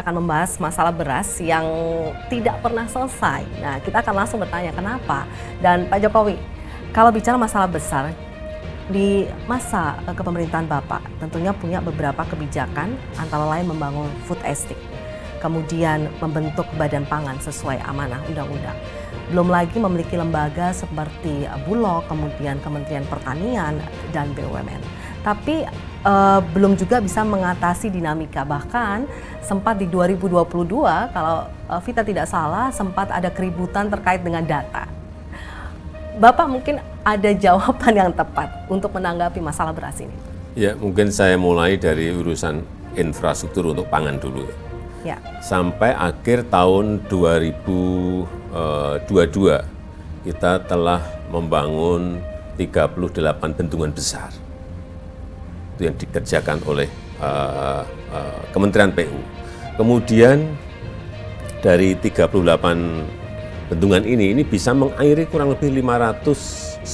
Akan membahas masalah beras yang tidak pernah selesai. Nah, kita akan langsung bertanya kenapa. Dan Pak Jokowi, kalau bicara masalah besar, di masa kepemerintahan Bapak tentunya punya beberapa kebijakan, antara lain membangun food estate, kemudian membentuk badan pangan sesuai amanah undang-undang. Belum lagi memiliki lembaga seperti Bulog, kemudian Kementerian Pertanian, dan BUMN. Tapi belum juga bisa mengatasi dinamika. Bahkan sempat di 2022, kalau Vita tidak salah, sempat ada keributan terkait dengan data. Bapak mungkin ada jawaban yang tepat untuk menanggapi masalah beras ini? Ya, mungkin saya mulai dari urusan infrastruktur untuk pangan dulu. Ya. Sampai akhir tahun 2022, kita telah membangun 38 bendungan besar. Itu yang dikerjakan oleh Kementerian PU. Kemudian dari 38 bendungan ini bisa mengairi kurang lebih 510.000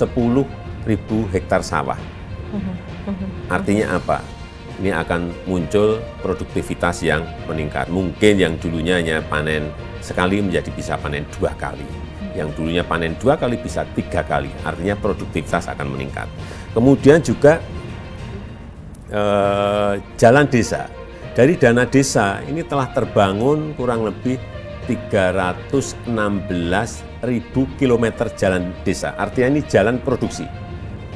hektar sawah. Artinya apa? Ini akan muncul produktivitas yang meningkat. Mungkin yang dulunya hanya panen sekali menjadi bisa panen 2 kali. Yang dulunya panen 2 kali bisa 3 kali. Artinya produktivitas akan meningkat. Kemudian juga jalan desa. Dari dana desa ini telah terbangun kurang lebih 316.000 kilometer jalan desa. Artinya ini jalan produksi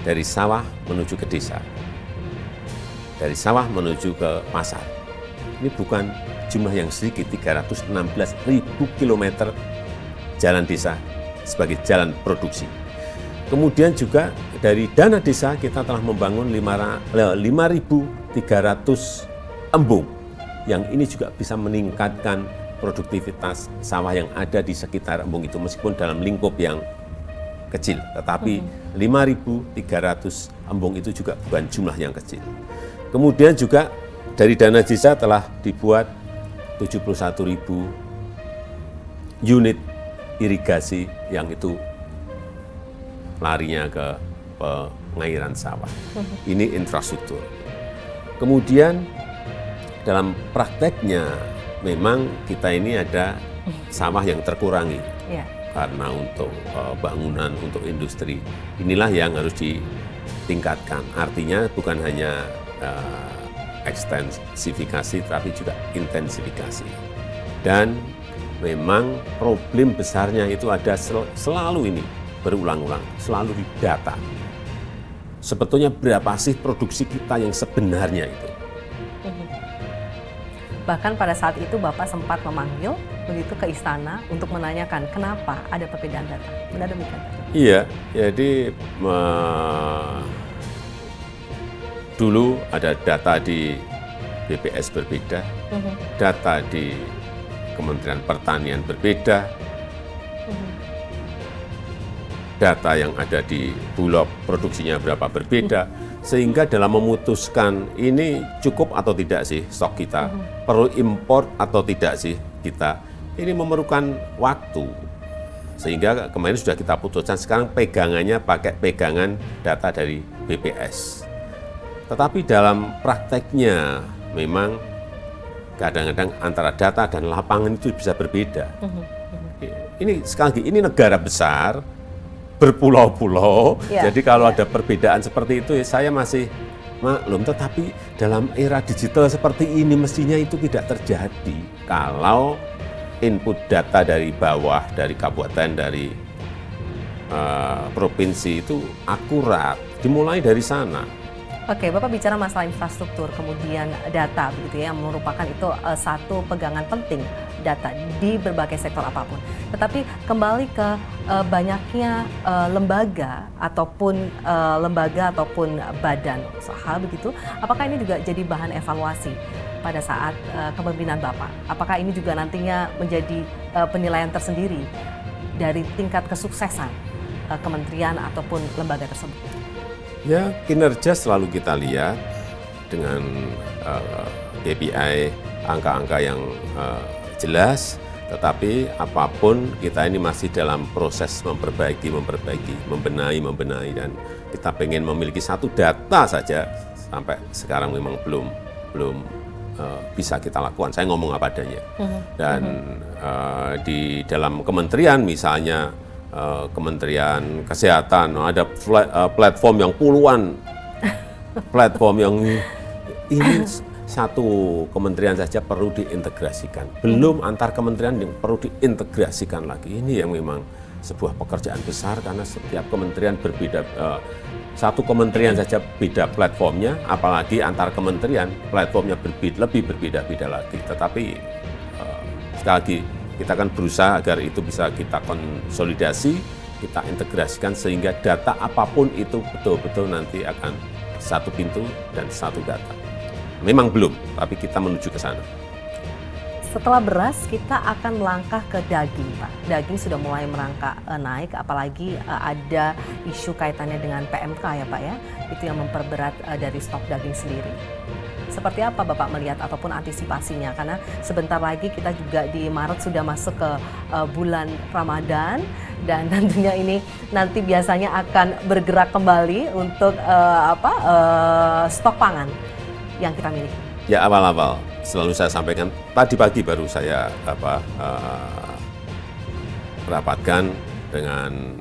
dari sawah menuju ke desa, dari sawah menuju ke pasar. Ini bukan jumlah yang sedikit, 316.000 kilometer jalan desa sebagai jalan produksi. Kemudian juga dari dana desa kita telah membangun 5.300 embung, yang ini juga bisa meningkatkan produktivitas sawah yang ada di sekitar embung itu, meskipun dalam lingkup yang kecil, tetapi 5.300 embung itu juga bukan jumlah yang kecil. Kemudian juga dari dana desa telah dibuat 71.000 unit irigasi yang itu larinya ke pengairan sawah. Ini infrastruktur. Kemudian dalam prakteknya memang kita ini ada sawah yang terkurangi. Ya. Karena untuk bangunan, untuk industri, inilah yang harus ditingkatkan. Artinya bukan hanya ekstensifikasi, tapi juga intensifikasi. Dan memang problem besarnya itu ada selalu ini, berulang-ulang, selalu di data. Sebetulnya berapa sih produksi kita yang sebenarnya itu? Bahkan pada saat itu Bapak sempat memanggil begitu ke istana untuk menanyakan kenapa ada perbedaan data. Benar demikian? Iya, jadi dulu ada data di BPS berbeda, data di Kementerian Pertanian berbeda, data yang ada di Bulog produksinya berapa berbeda, sehingga dalam memutuskan ini cukup atau tidak sih stok kita, perlu impor atau tidak sih kita, ini memerlukan waktu. Sehingga kemarin sudah kita putuskan, sekarang pegangannya pakai pegangan data dari BPS. Tetapi dalam prakteknya memang kadang-kadang antara data dan lapangan itu bisa berbeda. Ini sekali lagi, ini negara besar, berpulau-pulau, jadi kalau ada perbedaan seperti itu, saya masih maklum. Tetapi dalam era digital seperti ini mestinya itu tidak terjadi. Kalau input data dari bawah, dari kabupaten, dari provinsi itu akurat, dimulai dari sana. Oke, Bapak bicara masalah infrastruktur, kemudian data, begitu ya, yang merupakan itu satu pegangan penting data di berbagai sektor apapun. Tetapi kembali ke banyaknya lembaga ataupun badan usaha begitu, apakah ini juga jadi bahan evaluasi pada saat kepemimpinan Bapak? Apakah ini juga nantinya menjadi penilaian tersendiri dari tingkat kesuksesan kementerian ataupun lembaga tersebut? Ya, kinerja selalu kita lihat dengan KPI, angka-angka yang jelas, Tetapi apapun kita ini masih dalam proses memperbaiki, membenahi, dan kita pengen memiliki satu data saja sampai sekarang memang belum bisa kita lakukan. Saya ngomong apa adanya. Dan di dalam kementerian misalnya Kementerian Kesehatan ada platform yang puluhan platform yang ini satu kementerian saja perlu diintegrasikan. Belum antar kementerian yang perlu diintegrasikan lagi. Ini yang memang sebuah pekerjaan besar karena setiap kementerian berbeda. Satu kementerian saja beda platformnya, apalagi antar kementerian platformnya lebih berbeda-beda lagi. Tetapi sekali lagi kita akan berusaha agar itu bisa kita konsolidasi, kita integrasikan sehingga data apapun itu betul-betul nanti akan satu pintu dan satu data. Memang belum, tapi kita menuju ke sana. Setelah beras, kita akan melangkah ke daging, Pak. Daging sudah mulai merangkak naik, apalagi ada isu kaitannya dengan PMK ya, Pak ya. Itu yang memperberat dari stok daging sendiri. Seperti apa Bapak melihat ataupun antisipasinya? Karena sebentar lagi kita juga di Maret sudah masuk ke bulan Ramadan, dan tentunya ini nanti biasanya akan bergerak kembali untuk stok pangan yang kita miliki. Ya, awal-awal selalu saya sampaikan, tadi pagi baru saya rapatkan dengan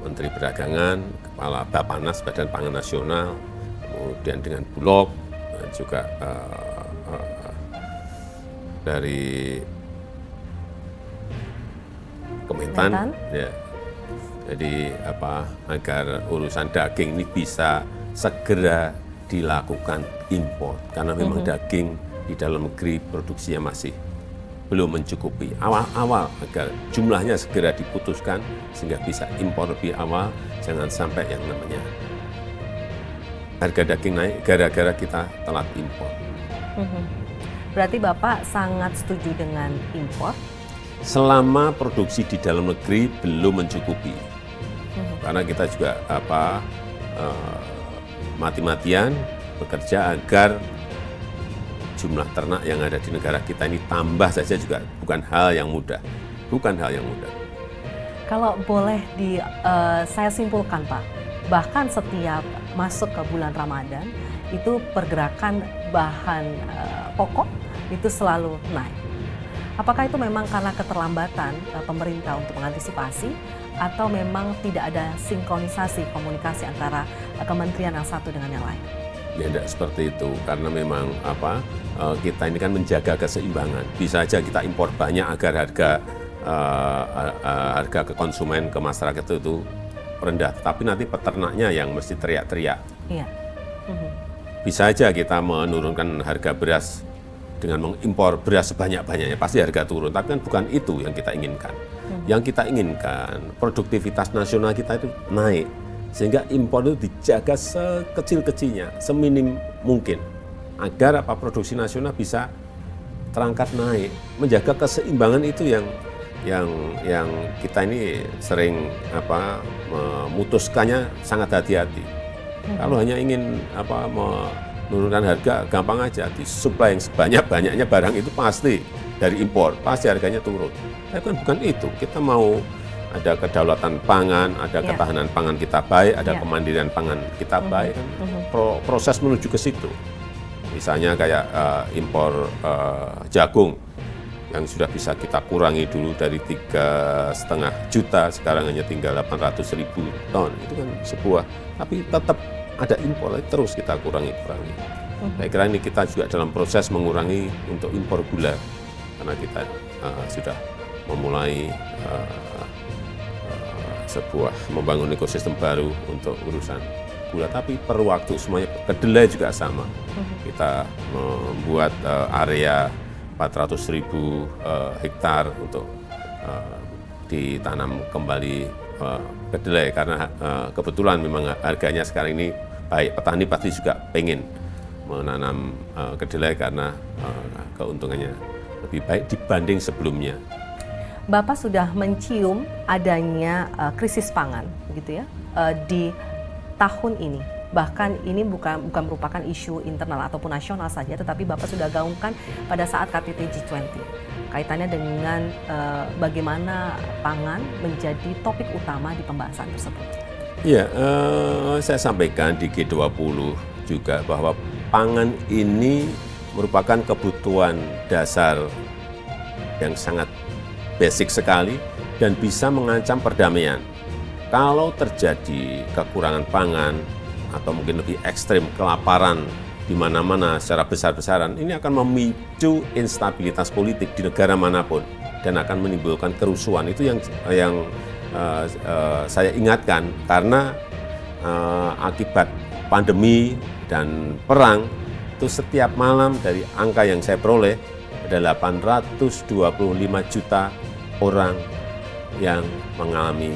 Menteri Perdagangan, Kepala Bappenas Badan Pangan Nasional, kemudian dengan Bulog, dan juga dari Kementan. Ya. Jadi agar urusan daging ini bisa segera dilakukan impor, karena memang daging di dalam negeri produksinya masih belum mencukupi. Awal-awal agar jumlahnya segera diputuskan sehingga bisa impor lebih awal, jangan sampai yang namanya harga daging naik gara-gara kita telat impor. Berarti Bapak sangat setuju dengan impor? Selama produksi di dalam negeri belum mencukupi. Karena kita juga mati-matian bekerja agar jumlah ternak yang ada di negara kita ini tambah saja juga bukan hal yang mudah. Kalau boleh saya simpulkan Pak, bahkan setiap masuk ke bulan Ramadan itu pergerakan bahan pokok itu selalu naik. Apakah itu memang karena keterlambatan pemerintah untuk mengantisipasi, atau memang tidak ada sinkronisasi komunikasi antara kementerian yang satu dengan yang lain? Ya, tidak seperti itu, karena memang kita ini kan menjaga keseimbangan. Bisa aja kita impor banyak agar harga ke konsumen, ke masyarakat itu rendah, tapi nanti peternaknya yang mesti teriak-teriak. Iya. Bisa aja kita menurunkan harga beras dengan mengimpor beras sebanyak-banyaknya, pasti harga turun, tapi kan bukan itu yang kita inginkan. Yang kita inginkan produktivitas nasional kita itu naik, sehingga impor itu dijaga sekecil-kecilnya, seminim mungkin, agar produksi nasional bisa terangkat naik. Menjaga keseimbangan itu yang kita ini sering memutuskannya sangat hati-hati. Kalau hanya ingin menurunkan harga, gampang aja, disuplai yang sebanyak-banyaknya barang itu pasti dari impor, pasti harganya turun. Tapi kan bukan itu, kita mau ada kedaulatan pangan, ada ketahanan pangan kita baik, ada kemandirian pangan kita baik, kan proses menuju ke situ. Misalnya kayak impor jagung yang sudah bisa kita kurangi dulu dari 3,5 juta, sekarang hanya tinggal 800.000 ton. Itu kan sebuah, tapi tetap ada impor, terus kita kurangi. Saya kira ini kita juga dalam proses mengurangi untuk impor gula, karena kita sudah memulai membangun ekosistem baru untuk urusan gula, tapi perlu waktu. Semuanya, kedelai juga sama. Kita membuat area 400.000 hektar untuk ditanam kembali kedelai, karena kebetulan memang harganya sekarang ini baik. Petani pasti juga pengen menanam kedelai karena keuntungannya lebih baik dibanding sebelumnya. Bapak sudah mencium adanya krisis pangan, gitu ya, di tahun ini Bahkan ini bukan merupakan isu internal ataupun nasional saja, tetapi Bapak sudah gaungkan pada saat KTT G20. Kaitannya dengan bagaimana pangan menjadi topik utama di pembahasan tersebut. Iya, saya sampaikan di G20 juga bahwa pangan ini merupakan kebutuhan dasar yang sangat basic sekali dan bisa mengancam perdamaian. Kalau terjadi kekurangan pangan atau mungkin lebih ekstrim kelaparan di mana-mana secara besar-besaran, ini akan memicu instabilitas politik di negara manapun dan akan menimbulkan kerusuhan. Itu yang saya ingatkan, karena akibat pandemi dan perang itu setiap malam dari angka yang saya peroleh ada 825 juta orang yang mengalami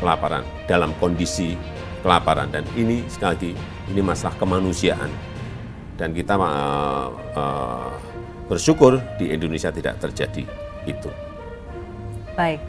kelaparan, dalam kondisi kelaparan. Dan ini sekali lagi, ini masalah kemanusiaan. Dan kita bersyukur di Indonesia tidak terjadi itu. Baik.